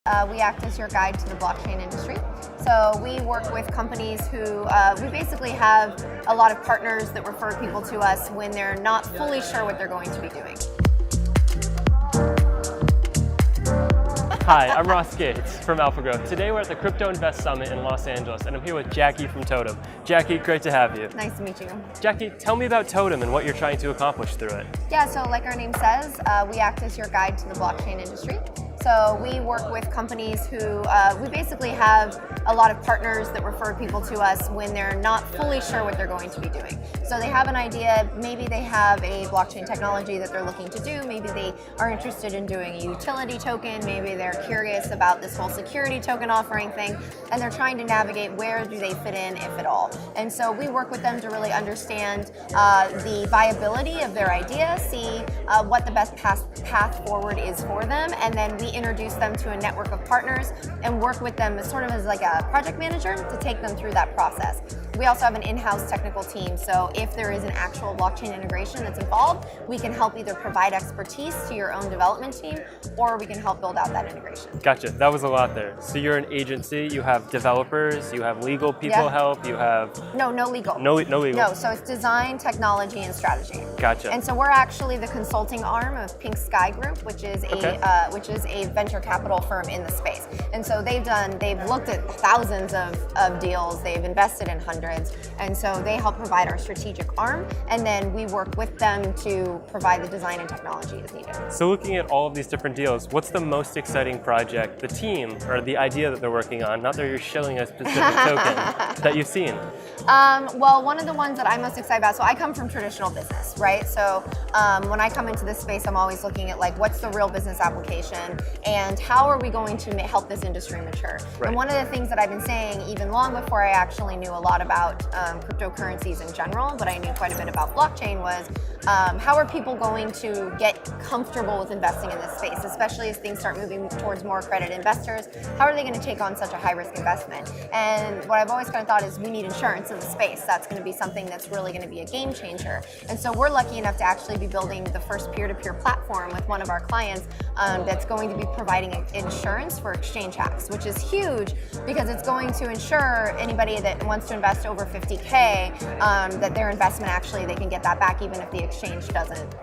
We act as your guide to the blockchain industry. So we work with companies who, we basically have a lot of partners that refer people to us when they're not fully sure what they're going to be doing. Hi, I'm Ross Gates from Alphagrowth. Today we're at the Crypto Invest Summit in Los Angeles, and I'm here with Jackie from Totem. Jackie, great to have you. Nice to meet you. Jackie, tell me about Totem and what you're trying to accomplish through it. Yeah, so like our name says, we act as your guide to the blockchain industry. So we work with companies who, we basically have a lot of partners that refer people to us when they're not fully sure what they're going to be doing. So they have an idea, maybe they have a blockchain technology that they're looking to do, maybe they are interested in doing a utility token, maybe they're curious about this whole security token offering thing, and they're trying to navigate where do they fit in, if at all. And so we work with them to really understand the viability of their idea, see what the best path forward is for them, and then we introduce them to a network of partners and work with them sort of as like a project manager to take them through that process. We also have an in-house technical team, so if there is an actual blockchain integration that's involved, we can help either provide expertise to your own development team, or we can help build out that integration. Gotcha, that was a lot there. So you're an agency, you have developers, you have legal people help, you have... No legal. No legal. No, so it's design, technology, and strategy. Gotcha. And so we're actually the consulting arm of Pink Sky Group, which is a venture capital firm in the space. And so they've looked at thousands of deals, they've invested in hundreds, and so they help provide our strategic arm, and then we work with them to provide the design and technology as needed. So looking at all of these different deals, what's the most exciting project, the team, or the idea that they're working on, not that you're shilling a specific token, that you've seen? Well, one of the ones that I'm most excited about, so I come from traditional business, right? So when I come into this space, I'm always looking at like, what's the real business application and how are we going to help this industry mature? Right. And one of the things that I've been saying even long before I actually knew a lot about cryptocurrencies in general, but I knew quite a bit about blockchain, was how are people going to get comfortable with investing in this space, especially as things start moving towards more accredited investors? How are they going to take on such a high-risk investment? And what I've always kind of thought is we need insurance in the space. That's going to be something that's really going to be a game changer. And so we're lucky enough to actually be building the first peer-to-peer platform with one of our clients that's going to be providing insurance for exchange hacks, which is huge because it's going to ensure anybody that wants to invest over 50K, that their investment actually, they can get that back even if the exchange doesn't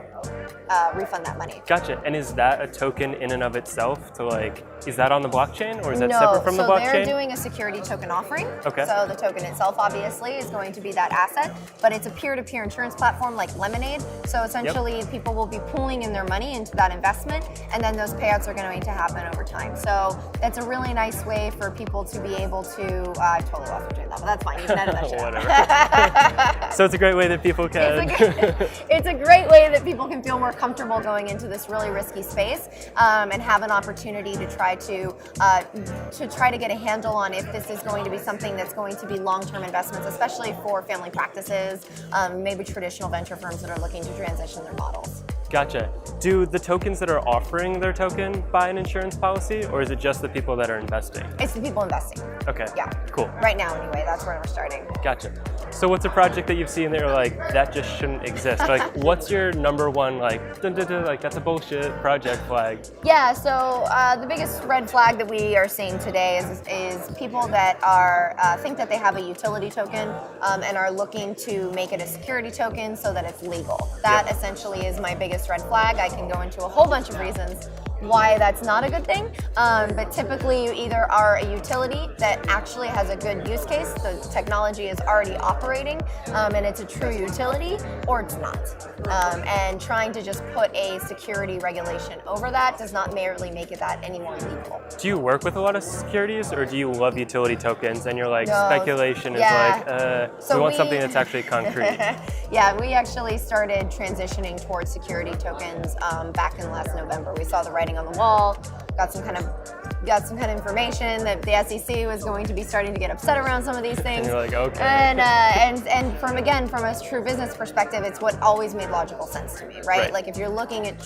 refund that money. Gotcha. And is that a token in and of itself? To like, is that on the blockchain or is that separate from the blockchain? No, so they're doing a security token offering. Okay. So the token itself obviously is going to be that asset, but it's a peer-to-peer insurance platform like Lemonade. So essentially people will be pooling in their money into that investment, and then those payouts are going to happen over time. So that's a really nice way for people to be able to, I totally lost doing that, but that's fine, you can edit that shit Whatever. So it's a great way that people can... It's a great way that people can feel more comfortable going into this really risky space and have an opportunity to try to get a handle on if this is going to be something that's going to be long-term investments, especially for family practices, maybe traditional venture firms that are looking to transition their models. Gotcha. Do the tokens that are offering their token buy an insurance policy, or is it just the people that are investing? It's the people investing. Okay. Yeah. Cool. Right now, anyway, that's where we're starting. Gotcha. So what's a project that you've seen that you're like, that just shouldn't exist? Like, what's your number one, like, like that's a bullshit project flag? Yeah, so the biggest red flag that we are seeing today is people that are think that they have a utility token and are looking to make it a security token so that it's legal. That essentially is my biggest red flag. I can go into a whole bunch of reasons why that's not a good thing, but typically you either are a utility that actually has a good use case, the technology is already operating and it's a true utility, or it's not. And trying to just put a security regulation over that does not merely make it that any more legal. Do you work with a lot of securities, or do you love utility tokens and you're like, speculation is like, so we want something that's actually concrete? Yeah, we actually started transitioning towards security tokens back in last November. We saw the writing on the wall, got some kind of information that the SEC was going to be starting to get upset around some of these things. And you're like, okay. And from a true business perspective, it's what always made logical sense to me, right? Like if you're looking at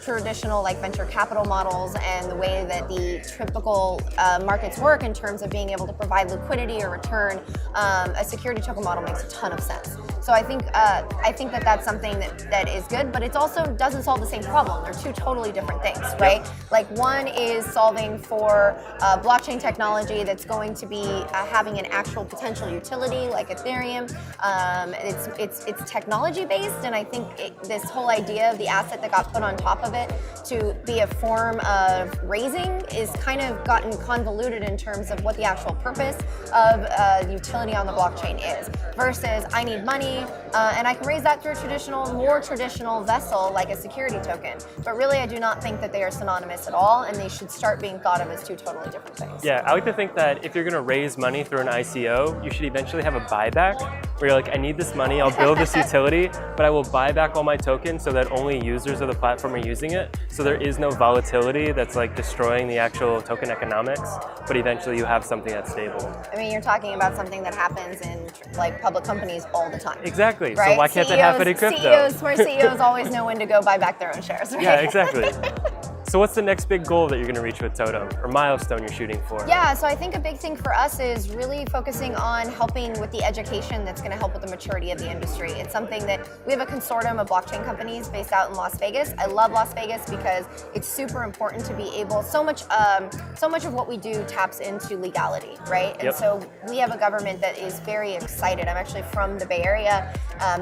traditional like venture capital models and the way that the typical markets work in terms of being able to provide liquidity or return, a security token model makes a ton of sense. So So I think that that's something that is good, but it also doesn't solve the same problem. They're two totally different things, right? Like one is solving for blockchain technology that's going to be having an actual potential utility, like Ethereum. It's technology based, and I think this whole idea of the asset that got put on top of it to be a form of raising is kind of gotten convoluted in terms of what the actual purpose of utility on the blockchain is, versus I need money and I can raise that through a more traditional vessel like a security token. But really, I do not think that they are synonymous at all, and they should start being thought of as two totally different things. Yeah, I like to think that if you're going to raise money through an ICO, you should eventually have a buyback where you're like, I need this money, I'll build this utility, but I will buy back all my tokens so that only users of the platform are using it. So there is no volatility that's like destroying the actual token economics, but eventually you have something that's stable. I mean, you're talking about something that happens in like public companies all the time. Exactly. Right? So why can't that happen in crypto? Smart CEOs always know when to go buy back their own shares, right? Yeah, exactly. So what's the next big goal that you're going to reach with Totem, or milestone you're shooting for? Yeah, so I think a big thing for us is really focusing on helping with the education that's going to help with the maturity of the industry. It's something that we have a consortium of blockchain companies based out in Las Vegas. I love Las Vegas because it's super important to be able, so much of what we do taps into legality, right? And so we have a government that is very excited. I'm actually from the Bay Area,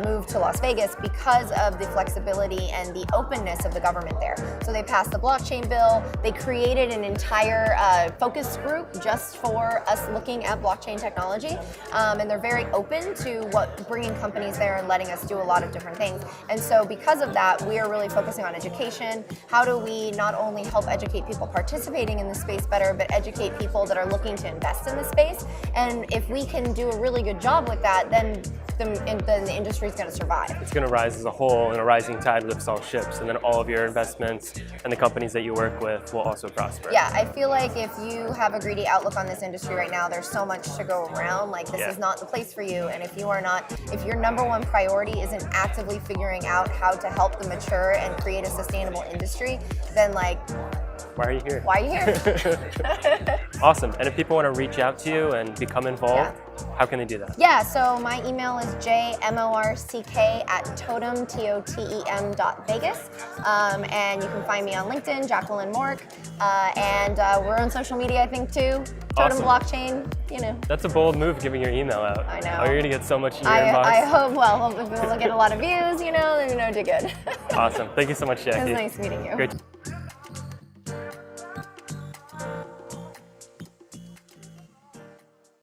moved to Las Vegas because of the flexibility and the openness of the government there. So they passed the blockchain bill. They created an entire focus group just for us looking at blockchain technology, and they're very open to bringing companies there and letting us do a lot of different things. And so because of that, we are really focusing on education. How do we not only help educate people participating in the space better, but educate people that are looking to invest in the space? And if we can do a really good job with that, then the industry is going to survive. It's going to rise as a whole, and a rising tide lifts all ships, and then all of your investments and the companies that you work with will also prosper. Yeah, I feel like if you have a greedy outlook on this industry right now, there's so much to go around. Like, this is not the place for you. And if your number one priority isn't actively figuring out how to help the mature and create a sustainable industry, then like, why are you here? Why are you here? Awesome. And if people want to reach out to you and become involved, how can they do that? Yeah, so my email is jmorck@totem.vegas. And you can find me on LinkedIn, Jacqueline Morck. And we're on social media, I think, too. Totem Blockchain, you know. That's a bold move, giving your email out. I know. Oh, you're going to get so much in your inbox. I hope, if we'll get a lot of views, you know, they're going to do good. Awesome. Thank you so much, Jackie. It was nice meeting you. Great.